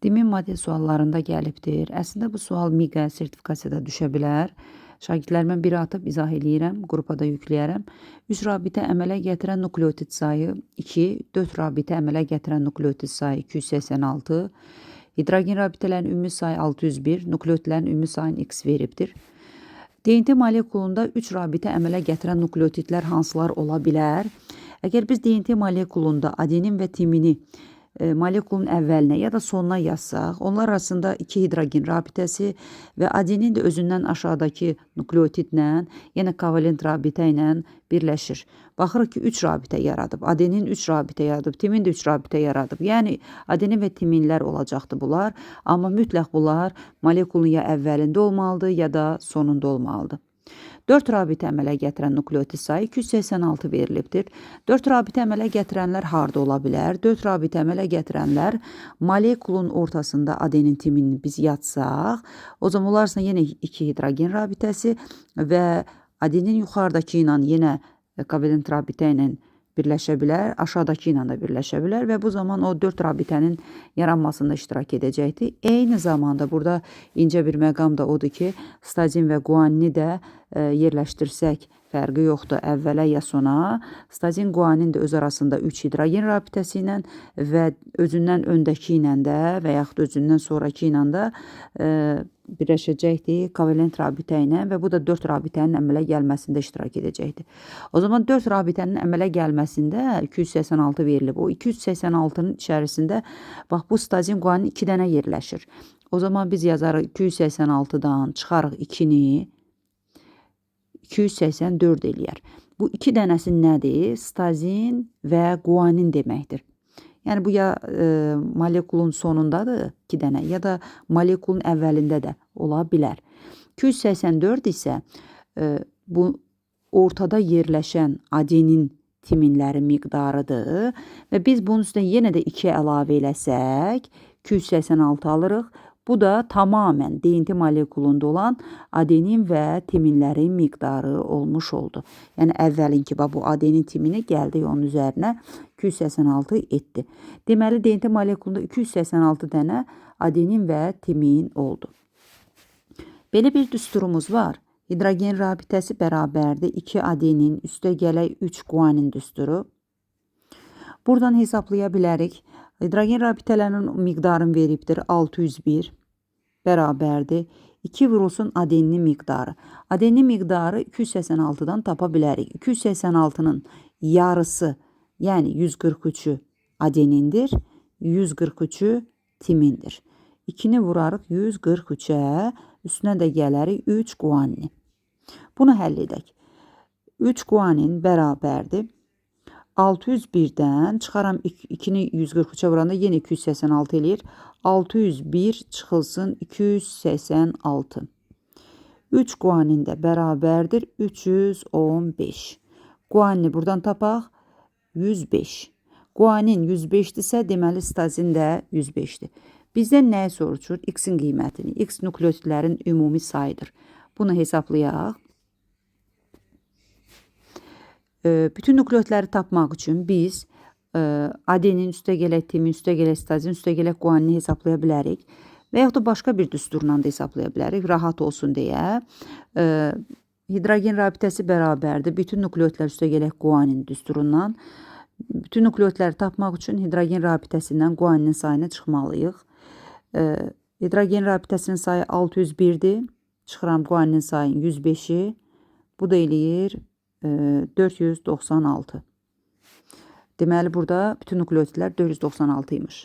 Dimin model suallarında gəlibdir. Əslində bu sual MİQA sertifikasiyada düşə bilər. Şagirdlərimə biri atıb izah eləyirəm, qrupa da yükləyərəm. 3 rabitə əmələ gətirən nukleotit sayı 2, 4 rabitə əmələ gətirən nukleotit sayı 286, hidrogen rabitələrin ümumi sayı 601, nukleotitlərin ümumi sayını x veribdir. DNT molekulunda 3 rabitə əmələ gətirən nukleotitlər hansılar ola bilər? Əgər biz DNT molekulunda adenin və timini molekulun əvvəlinə ya da sonuna yazsaq, onlar arasında 2 hidrogen rabitəsi və adenin də özündən aşağıdakı nukleotidlə, yəni kovalent rabitə ilə birləşir. Baxırıq ki, 3 rabitə yaradıb, adenin 3 rabitə yaradıb, timin də 3 rabitə yaradıb. Yəni, adenin və timinlər olacaqdır bunlar, amma mütləq bunlar molekulun ya əvvəlində olmalıdır, ya da sonunda olmalıdır. 4 rabitə əmələ gətirən nukleotit sayı 286 verilibdir. 4 rabitə əmələ gətirənlər harda ola bilər? 4 rabitə əmələ gətirənlər molekulun ortasında adenin timini biz yatsaq, o zaman olarsa yenə 2 hidrogen rabitəsi və adenin yuxarıdakı ilə yenə kovalent rabitə ilə birləşə bilər, aşağıdakı ilə də birləşə bilər və bu zaman o 4 rabitənin yaranmasında iştirak edəcəkdir. Eyni zamanda burada incə bir məqam da odur ki, stazin və guanini də yerləşdirsək fərqi yoxdur, əvvələ ya sona. Stazin, guanin də öz arasında 3 hidrogen rabitəsi ilə və özündən öndəki ilə də və yaxud özündən sonraki ilə də birləşəcəkdir kovalent rabitə ilə və bu da 4 rabitənin əmələ gəlməsində iştirak edəcəkdir. O zaman 4 rabitənin əmələ gəlməsində 286 verilib. O 286-nın içərisində bax bu stazin, guanin 2 dənə yerləşir. O zaman biz yazarıq 286-dan çıxarıq 2-ni 284 eləyər. Bu 2 dənəsi nədir? Stazin və guanin deməkdir. Yəni, bu ya molekulun sonundadır 2 dənə, ya da molekulun əvvəlində də ola bilər. 284 isə bu ortada yerləşən adenin timinlərin miqdarıdır və biz bunun üstünə yenə də 2 əlavə eləsək, 286 alırıq. Bu da tamamən DNT molekulunda olan adenin və timinlərin miqdarı olmuş oldu. Yəni, əvvəlinki bu adenin timini gəldi onun üzərinə 286 etdi. Deməli, DNT molekulunda 286 dənə adenin və timin oldu. Belə bir düsturumuz var. Hidrogen rabitəsi bərabərdir 2 adenin üstə gələk 3 guanin düsturu. Buradan hesablaya bilərik. Hidrogen rabitələrinin miqdarını veribdir 601 bərabərdir 2 vurulsun adeninin miqdarı. Adenin miqdarı 286-dan tapa bilərik. 286-nın yarısı, yəni 143-ü adenindir, 143-ü timindir. 2-ni vurarıq 143-ə, üstünə də gələrik 3 guanini. Bunu həll edək. 3 guanin bərabərdir 601-dən çıxaram 2-ni 143-ə vuranda yenə 286 eləyir. 601 çıxılsın 286. 3 guanin də bərabərdir 315. Guanini buradan tapaq 105. Guanin 105-dirsə, deməli stazin də 105-dir. Bizdən nəyi soruşur? X-in qiymətini. X nukleotitlərin ümumi sayıdır. Bunu hesablayaq. Bütün nukleotitləri tapmaq üçün biz adenin üstə gələk timin, üstə gələk stazin, üstə gələk guanini hesablaya bilərik. Və yaxud da başqa bir düsturla da hesablaya bilərik, rahat olsun deyə. Hidrogen rabitəsi bərabərdir. Bütün nukleotitlər üstə gələk guanin düsturundan. Bütün nukleotitləri tapmaq üçün hidrogen rabitəsindən guaninin sayını çıxmalıyıq. Hidrogen rabitəsinin sayı 601-dir. Çıxıram guaninin sayını 105-i. Bu da eləyir 496. Deməli, burada bütün nukleotitlər 496 imiş.